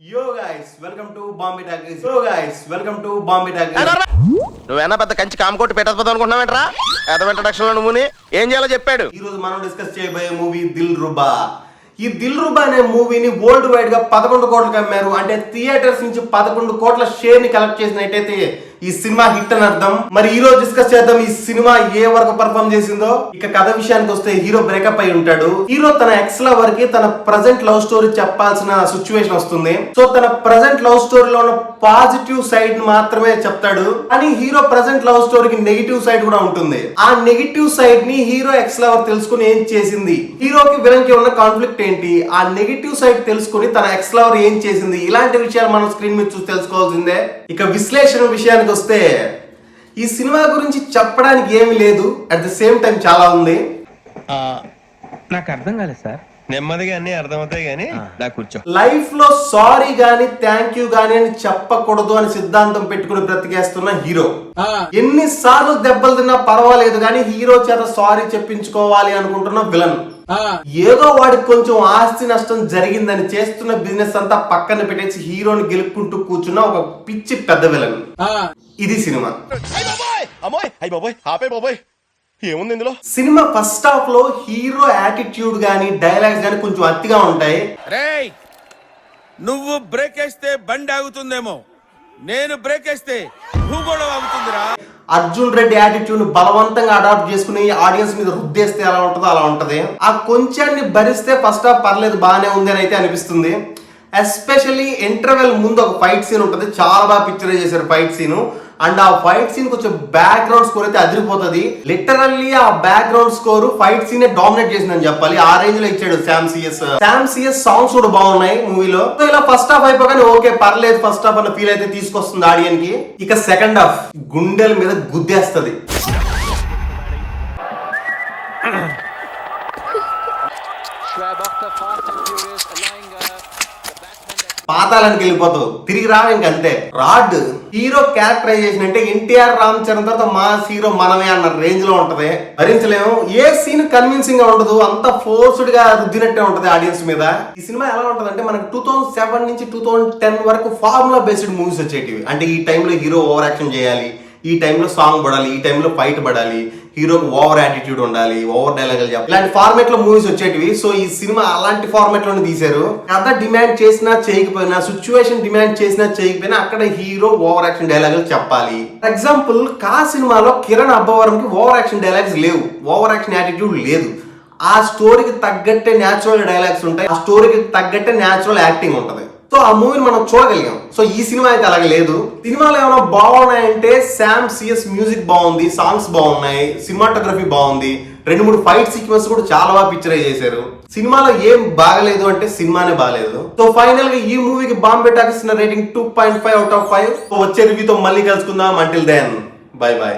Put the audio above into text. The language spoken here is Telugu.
Yo guys, welcome to Bombay Talkies. Yo guys, welcome to Bombay Talkies. నువ్వేనా పెద్ద కంచి కామకోటి పెట్టకపోతే అనుకుంటున్నావేంట్రా? ఏదో ఇంట్రడక్షన్ లో నువ్వుని ఏం చేయాలో చెప్పాడు. ఈ రోజు మనం డిస్కస్ చేయబోయే మూవీ దిల్ రుబా. ఈ దిల్ రుబా అనే మూవీని వరల్డ్ వైడ్ గా 11 కోట్లకు అమ్మారు. అంటే థియేటర్స్ నుంచి 11 కోట్ల షేర్ ని కలెక్ట్ చేసినట్టయితే ఈ సినిమా హిట్ అని అర్థం. మరి ఈ రోజు డిస్కస్ చేద్దాం ఈ సినిమా ఏ వరకు పర్ఫార్మ్ చేసిందో. ఇక కథ విషయానికి వస్తే హీరో బ్రేకప్ అయి ఉంటాడు. హీరో తన ఎక్స్ లవర్ కి తన ప్రజెంట్ లవ్ స్టోరీ చెప్పాల్సిన సిచ్యువేషన్ వస్తుంది. సో తన ప్రజెంట్ లవ్ స్టోరీలో ఉన్న పాజిటివ్ సైడ్ మాత్రమే చెప్తాడు. కానీ హీరో ప్రజెంట్ లవ్ స్టోరీకి నెగిటివ్ సైడ్ కూడా ఉంటుంది. ఆ నెగిటివ్ సైడ్ ని హీరో ఎక్స్ లవర్ తెలుసుకుని ఏం చేసింది, హీరోకి విలన్ కి ఉన్న కాన్ఫ్లిక్ట్ ఏంటి, ఆ నెగిటివ్ సైడ్ తెలుసుకుని తన ఎక్స్ లవర్ ఏం చేసింది, ఇలాంటి విషయాలు మనం స్క్రీన్ మీద చూసి తెలుసుకోవాల్సిందే. ఇక విశ్లేషణ విషయానికి వస్తే ఈ సినిమా గురించి చెప్పడానికి ఏమీ లేదు, అట్ ద సేమ్ టైం చాలా ఉంది. నాకు అర్థం కాలేదు సార్. నెమ్మదిగా అన్ని అర్థమవుతాయి గానీ నాకు కూర్చో. లైఫ్ లో సారీ గాని థ్యాంక్ యూ గాని అని చెప్పకూడదు అని సిద్ధాంతం పెట్టుకుని బ్రతికేస్తున్న హీరో. ఎన్నిసార్లు దెబ్బలు తిన్నా పర్వాలేదు కానీ హీరో చేత సారీ చెప్పించుకోవాలి అనుకుంటున్న విలన్. ఏదో వాడికి కొంచెం ఆస్తి నష్టం జరిగిందని చేస్తున్న బిజినెస్ అంతా పక్కన పెట్టేసి హీరోని గెలుపుకుంటూ కూర్చున్న ఒక పిచ్చి పెద్ద విలన్. ఇది సినిమా. ఏముంది ఇందులో? సినిమా ఫస్ట్ హాఫ్ లో హీరో యాటిట్యూడ్ గానీ డైలాగ్స్ గానీ కొంచెం అతిగా ఉంటాయి. రేయ్, నువ్వు బ్రేక్ వేస్తే బండి ఆగుతుందేమో, నేను బ్రేక్ వేస్తే భూగోళం ఆగుతుందిరా. అర్జున్ రెడ్డి యాటిట్యూడ్ బలవంతంగా అడాప్ట్ చేసుకుని ఆడియన్స్ మీద రుద్దేస్తే ఎలా ఉంటుందో అలా ఉంటది. ఆ కొంచాన్ని భరిస్తే ఫస్ట్ హాఫ్ పర్లేదు బాగానే ఉంది అని అయితే అనిపిస్తుంది. ఎస్పెషల్లీ ఇంటర్వెల్ ముందు ఒక ఫైట్ సీన్ ఉంటుంది, చాలా బాగా పిక్చరైజ్ చేశారు ఫైట్ సీన్. అండ్ ఆ ఫైట్ సీన్ కొంచెం బ్యాక్గ్రౌండ్ స్కోర్ అయితే అదిరిపోతుంది. లిటరల్లీ ఆ background score fight scene dominate చేసిందని చెప్పాలి. ఆ రేంజ్ లో ఇచ్చాడు శామ్ సిఎస్. సాంగ్స్ కూడా బాగున్నాయి మూవీలో. ఇలా ఫస్ట్ హాఫ్ అయిపోగానే ఓకే పర్లేదు ఫస్ట్ హాఫ్ అన్న ఫీల్ అయితే తీసుకొస్తుంది ఆడియన్స్ కి. ఇక సెకండ్ హాఫ్ గుండెల మీద గుద్దేస్తుంది. పాతాళానికి వెళ్ళిపోతావు, తిరిగి రావు ఇంకంతే. రాడ్ హీరో క్యారెక్టరైజేషన్ అంటే ఎన్టీఆర్ రామ్ చరణ్ తర్వాత మాస్ హీరో మనమే అన్న రేంజ్ లో ఉంటది. భరించలేము. ఏ సీన్ కన్విన్సింగ్ గా ఉండదు, అంత ఫోర్స్డ్ గా రుద్దినట్టే ఉంటది ఆడియన్స్ మీద. ఈ సినిమా ఎలా ఉంటది అంటే మనకు 2007 నుంచి 2010 వరకు ఫార్ములా బేస్డ్ మూవీస్ వచ్చేటివి. అంటే ఈ టైంలో హీరో ఓవర్ యాక్షన్ చేయాలి, ఈ టైంలో సాంగ్ పడాలి, ఈ టైంలో ఫైట్ పడాలి, హీరోకి ఓవర్ యాటిట్యూడ్ ఉండాలి, ఓవర్ డైలాగ్ చెప్పాలి, ఇలాంటి ఫార్మేట్ లో మూవీస్ వచ్చేటివి. సో ఈ సినిమా అలాంటి ఫార్మేట్ లోనే తీశారు. కథ డిమాండ్ చేసినా చేయకపోయినా, సిచ్యువేషన్ డిమాండ్ చేసినా చేయకపోయినా అక్కడ హీరో ఓవర్ యాక్షన్ డైలాగులు చెప్పాలి. ఫర్ ఎగ్జాంపుల్ కా సినిమాలో కిరణ్ అబ్బవరం కి ఓవర్ యాక్షన్ డైలాగ్స్ లేవు, ఓవర్ యాక్షన్ యాటిట్యూడ్ లేదు. ఆ స్టోరీకి తగ్గట్టే న్యాచురల్ డైలాగ్స్ ఉంటాయి, ఆ స్టోరీకి తగ్గట్టే న్యాచురల్ యాక్టింగ్ ఉంటది. సో ఆ మూవీని మనం చూడగలిగాం. సో ఈ సినిమా అయితే అలాగే లేదు. సినిమాలో ఏమైనా బాగున్నాయంటే శామ్ సిఎస్ మ్యూజిక్ బాగుంది, సాంగ్స్ బాగున్నాయి, సినిమాటోగ్రఫీ బాగుంది, 2-3 ఫైట్ సీక్వెన్స్ కూడా చాలా బాగా పిక్చరైజ్ చేశారు. సినిమాలో ఏం బాగలేదు అంటే సినిమానే బాగలేదు. సో ఫైనల్ గా ఈ మూవీకి Bombay Talkies rating 2.5 out of 5. వచ్చే రివ్యూతో మళ్ళీ కలుసుకుందాం. Until then bye by.